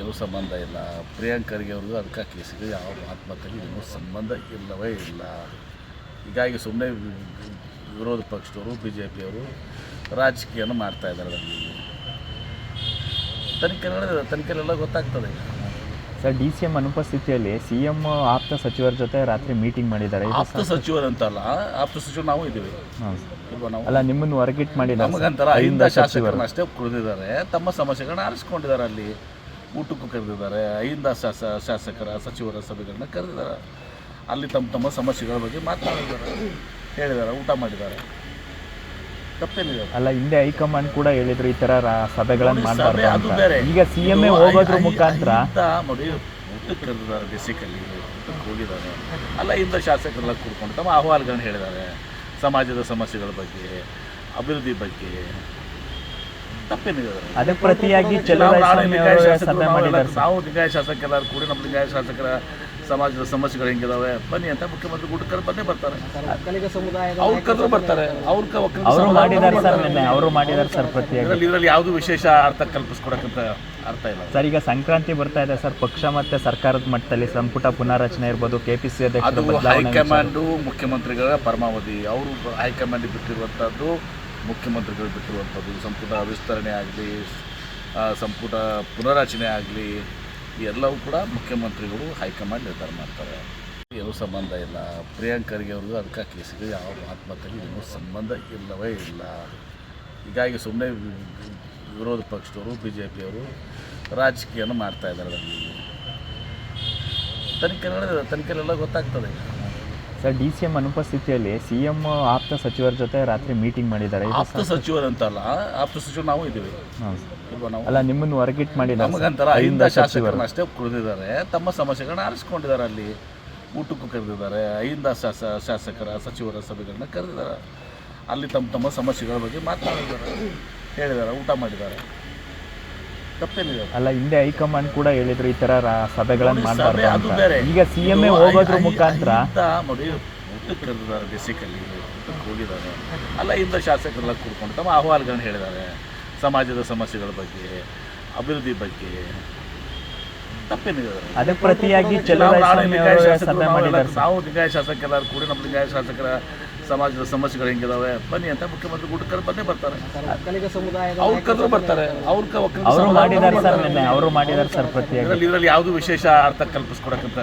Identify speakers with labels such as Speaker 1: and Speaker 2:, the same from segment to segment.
Speaker 1: ಏನೂ ಸಂಬಂಧ ಇಲ್ಲ. ಪ್ರಿಯಾಂಕ್ ಖರ್ಗೆ ಅವ್ರಿಗೂ ಅದಕ್ಕೆ ಕೇಸಿಗೆ ಯಾವ ಆತ್ಮಹತ್ಯೆಗೆ ಏನೂ ಸಂಬಂಧ ಇಲ್ಲವೇ ಇಲ್ಲ. ಹೀಗಾಗಿ ಸುಮ್ಮನೆ ವಿರೋಧ ಪಕ್ಷದವರು BJPಯವರು ರಾಜಕೀಯನ ಮಾಡ್ತಾ ಇದ್ದಾರೆ. ತನಿಖೆಲೆಲ್ಲ ಗೊತ್ತಾಗ್ತದೆ.
Speaker 2: ಸರ್, DCM ಅನುಪಸ್ಥಿತಿಯಲ್ಲಿ CM ಆಪ್ತ ಸಚಿವರ ಜೊತೆ ರಾತ್ರಿ ಮೀಟಿಂಗ್ ಮಾಡಿದ್ದಾರೆ.
Speaker 1: ಆಪ್ತ ಸಚಿವರಂತಲ್ಲ, ಆಪ್ತ ಸಚಿವರು ನಾವು ಇದ್ದೀವಿ.
Speaker 2: ಅಲ್ಲ, ನಿಮ್ಮನ್ನು ಹೊರಗಿಟ್ಟು ಮಾಡಿದ್ದಾರೆ.
Speaker 1: ನಮಗಂತರ 5 ಶಾಸಕರನ್ನ ಅಷ್ಟೇ ಕುಡಿದಿದ್ದಾರೆ. ತಮ್ಮ ಸಮಸ್ಯೆಗಳನ್ನ ಆರಿಸ್ಕೊಂಡಿದ್ದಾರೆ. ಅಲ್ಲಿ ಊಟಕ್ಕೂ ಕರೆದಿದ್ದಾರೆ. 5 ಶಾಸಕರ ಸಚಿವರ ಸಭೆಗಳನ್ನ ಕರೆದಿದ್ದಾರೆ. ಅಲ್ಲಿ ತಮ್ಮ ಸಮಸ್ಯೆಗಳ ಬಗ್ಗೆ ಮಾತನಾಡಿದ್ದಾರೆ, ಹೇಳಿದ್ದಾರೆ, ಊಟ ಮಾಡಿದ್ದಾರೆ. ತಪ್ಪೇನಿದೆ.
Speaker 2: ಅಲ್ಲ, ಹಿಂದೆ ಹೈಕಮಾಂಡ್ ಕೂಡ ಹೇಳಿದ್ರು ಈ ಥರ ಸಭೆಗಳನ್ನು ಮಾಡಬಾರ್ದು
Speaker 1: ಅದು
Speaker 2: ಅಂತ.
Speaker 1: ಬೇರೆ.
Speaker 2: ಈಗ CM ಹೋಗೋದ್ರ ಮುಖಾಂತರ
Speaker 1: ನೋಡಿ, ಊಟಕ್ಕೆ ಕರೆದಿದ್ದಾರೆ. ಬೇಸಿಕಲಿ ಊಟಕ್ಕೆ ಹೋಗಿದ್ದಾರೆ. ಅಲ್ಲ, 5 ಶಾಸಕರೆಲ್ಲ ಕೂತ್ಕೊಂಡು ತಮ್ಮ ಅಹವಾಲುಗಳನ್ನ ಹೇಳಿದ್ದಾರೆ. ಸಮಾಜದ ಸಮಸ್ಯೆಗಳ ಬಗ್ಗೆ, ಅಭಿವೃದ್ಧಿ ಬಗ್ಗೆ. ತಪ್ಪೇನಿದೆ.
Speaker 2: ಅದಕ್ಕೆ ಪ್ರತಿಯಾಗಿ
Speaker 1: ನಾವು ಲಿಂಗಾಯತ ಶಾಸಕರೆಲ್ಲರೂ ಕೂಡಿ ನಮ್ಮ ಲಿಂಗಾಯತ ಶಾಸಕರ ಸಮಾಜದ ಸಮಸ್ಯೆಗಳು ಹೆಂಗಿದಾವೆ ಬನ್ನಿ ಅಂತ ಮುಖ್ಯಮಂತ್ರಿ ಊಟಕ್ಕೆ ಬಂದೇ ಬರ್ತಾರೆ. ಅವ್ರು ಕರೆದ್ರು ಬರ್ತಾರೆ.
Speaker 2: ಅವರು ಮಾಡಿದ್ದಾರೆ ಸರ್ ಪ್ರತಿಯಾಗಿ.
Speaker 1: ಇದರಲ್ಲಿ ಯಾವುದು ವಿಶೇಷ ಅರ್ಥ ಕಲ್ಪಿಸ್ಕೊಡಕ್ಕಂತ ಅರ್ಥ ಇಲ್ಲ
Speaker 2: ಸರ್. ಈಗ ಸಂಕ್ರಾಂತಿ ಬರ್ತಾ ಇದೆ ಸರ್. ಪಕ್ಷ ಮತ್ತೆ ಸರ್ಕಾರದ ಮಟ್ಟದಲ್ಲಿ ಸಂಪುಟ ಪುನಾರಚನೆ ಇರ್ಬೋದು, KPC
Speaker 1: ಅದು ಹೈಕಮಾಂಡು ಮುಖ್ಯಮಂತ್ರಿಗಳ ಪರಮಾವಧಿ. ಅವರು ಹೈಕಮಾಂಡ್ ಬಿಟ್ಟಿರುವಂಥದ್ದು, ಮುಖ್ಯಮಂತ್ರಿಗಳು ಬಿಟ್ಟಿರುವಂಥದ್ದು. ಸಂಪುಟ ವಿಸ್ತರಣೆ ಆಗಲಿ, ಸಂಪುಟ ಪುನರಚನೆ ಆಗಲಿ, ಎಲ್ಲವೂ ಕೂಡ ಮುಖ್ಯಮಂತ್ರಿಗಳು ಹೈಕಮಾಂಡ್ ನಿರ್ಧಾರ ಮಾಡ್ತಾರೆ. ಏನೂ ಸಂಬಂಧ ಇಲ್ಲ. ಪ್ರಿಯಾಂಕ್ ಖರ್ಗೆ ಅವ್ರಿಗೂ ಅದಕ್ಕೆ ಕೇಸಿಗೆ ಯಾವ ಆತ್ಮಹತ್ಯೆಗೆ ಏನೂ ಸಂಬಂಧ ಇಲ್ಲವೇ ಇಲ್ಲ. ಹೀಗಾಗಿ ಸುಮ್ಮನೆ ವಿರೋಧ ಪಕ್ಷದವರು BJPಯವರು ರಾಜಕೀಯನ ಮಾಡ್ತಾ ಇದ್ದಾರೆ. ತನಿಖೆಲೆಲ್ಲ ಗೊತ್ತಾಗ್ತದೆ.
Speaker 2: ಸರ್, DCM ಅನುಪಸ್ಥಿತಿಯಲ್ಲಿ CM ಆಪ್ತ ಸಚಿವರ ಜೊತೆ ರಾತ್ರಿ ಮೀಟಿಂಗ್ ಮಾಡಿದ್ದಾರೆ.
Speaker 1: ಆಪ್ತ ಸಚಿವರಂತಲ್ಲ, ಆಪ್ತ ಸಚಿವರು ನಾವು ಇದ್ದೀವಿ.
Speaker 2: ಅಲ್ಲ, ನಿಮ್ಮನ್ನು ಹೊರಗಿಟ್ಟು ಮಾಡಿದ್ದಾರೆ.
Speaker 1: ನಮಗಂತರ 5 ಶಾಸಕರನ್ನ ಅಷ್ಟೇ ಕುಡಿದಿದ್ದಾರೆ. ತಮ್ಮ ಸಮಸ್ಯೆಗಳನ್ನ ಆರಿಸ್ಕೊಂಡಿದ್ದಾರೆ. ಅಲ್ಲಿ ಊಟಕ್ಕೂ ಕರೆದಿದ್ದಾರೆ. 5 ಶಾಸಕರ ಸಚಿವರ ಸಭೆಗಳನ್ನ ಕರೆದಿದ್ದಾರೆ. ಅಲ್ಲಿ ತಮ್ಮ ಸಮಸ್ಯೆಗಳ ಬಗ್ಗೆ ಮಾತನಾಡಿದ್ದಾರೆ, ಹೇಳಿದ್ದಾರೆ, ಊಟ ಮಾಡಿದ್ದಾರೆ. ತಪ್ಪೇನಿದೆ.
Speaker 2: ಅಲ್ಲ, ಹಿಂದೆ ಹೈಕಮಾಂಡ್ ಕೂಡ ಹೇಳಿದ್ರು ಈ ಥರ ಸಭೆಗಳನ್ನು ಮಾಡಬಾರ್ದು
Speaker 1: ಅದು
Speaker 2: ಅಂತ.
Speaker 1: ಬೇರೆ.
Speaker 2: ಈಗ CM ಹೋಗೋದ್ರ ಮುಖಾಂತರ
Speaker 1: ನೋಡಿ, ಊಟಕ್ಕೆ ಕರೆದಿದ್ದಾರೆ. ಬೇಸಿಕಲಿ ಊಟಕ್ಕೆ ಹೋಗಿದ್ದಾರೆ. ಅಲ್ಲ, 5 ಶಾಸಕರೆಲ್ಲ ಕೂತ್ಕೊಂಡು ತಮ್ಮ ಅಹವಾಲುಗಳನ್ನ ಹೇಳಿದ್ದಾರೆ. ಸಮಾಜದ ಸಮಸ್ಯೆಗಳ ಬಗ್ಗೆ, ಅಭಿವೃದ್ಧಿ ಬಗ್ಗೆ. ತಪ್ಪೇನಿದೆ.
Speaker 2: ಅದಕ್ಕೆ ಪ್ರತಿಯಾಗಿ
Speaker 1: ನಾವು ಲಿಂಗಾಯತ ಶಾಸಕರೆಲ್ಲರೂ ಕೂಡಿ ನಮ್ಮ ಲಿಂಗಾಯತ ಶಾಸಕರ ಸಮಾಜದ ಸಮಸ್ಯೆಗಳು ಹೆಂಗಿದಾವೆ ಬನ್ನಿ ಅಂತ ಮುಖ್ಯಮಂತ್ರಿ ಊಟಕ್ಕೆ ಬಂದೇ ಬರ್ತಾರೆ. ಅವ್ರು ಕರೆದ್ರು ಬರ್ತಾರೆ.
Speaker 2: ಅವರು ಮಾಡಿದ್ದಾರೆ ಸರ್ ಪ್ರತಿಯಾಗಿ.
Speaker 1: ಇದರಲ್ಲಿ ಯಾವುದು ವಿಶೇಷ ಅರ್ಥ ಕಲ್ಪಿಸ್ಕೊಡಕ್ಕಂತ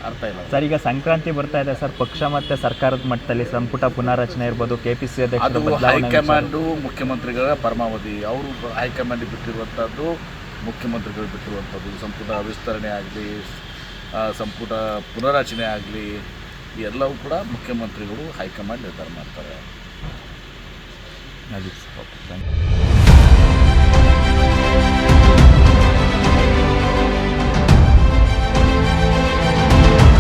Speaker 1: ಅರ್ಥ ಇಲ್ಲ
Speaker 2: ಸರ್. ಈಗ ಸಂಕ್ರಾಂತಿ ಬರ್ತಾ ಇದೆ ಸರ್. ಪಕ್ಷ ಮತ್ತೆ ಸರ್ಕಾರದ ಮಟ್ಟದಲ್ಲಿ ಸಂಪುಟ ಪುನಾರಚನೆ ಇರ್ಬೋದು, KPC
Speaker 1: ಅದು ಹೈಕಮಾಂಡು ಮುಖ್ಯಮಂತ್ರಿಗಳ ಪರಮಾವಧಿ. ಅವರು ಹೈಕಮಾಂಡ್ ಬಿಟ್ಟಿರುವಂಥದ್ದು, ಮುಖ್ಯಮಂತ್ರಿಗಳು ಬಿಟ್ಟಿರುವಂಥದ್ದು. ಸಂಪುಟ ವಿಸ್ತರಣೆ ಆಗಲಿ, ಸಂಪುಟ ಪುನರಚನೆ ಆಗಲಿ, ಎಲ್ಲವೂ ಕೂಡ ಮುಖ್ಯಮಂತ್ರಿಗಳು ಹೈಕಮಾಂಡ್ ನಿರ್ಧಾರ ಮಾಡ್ತಾರೆ.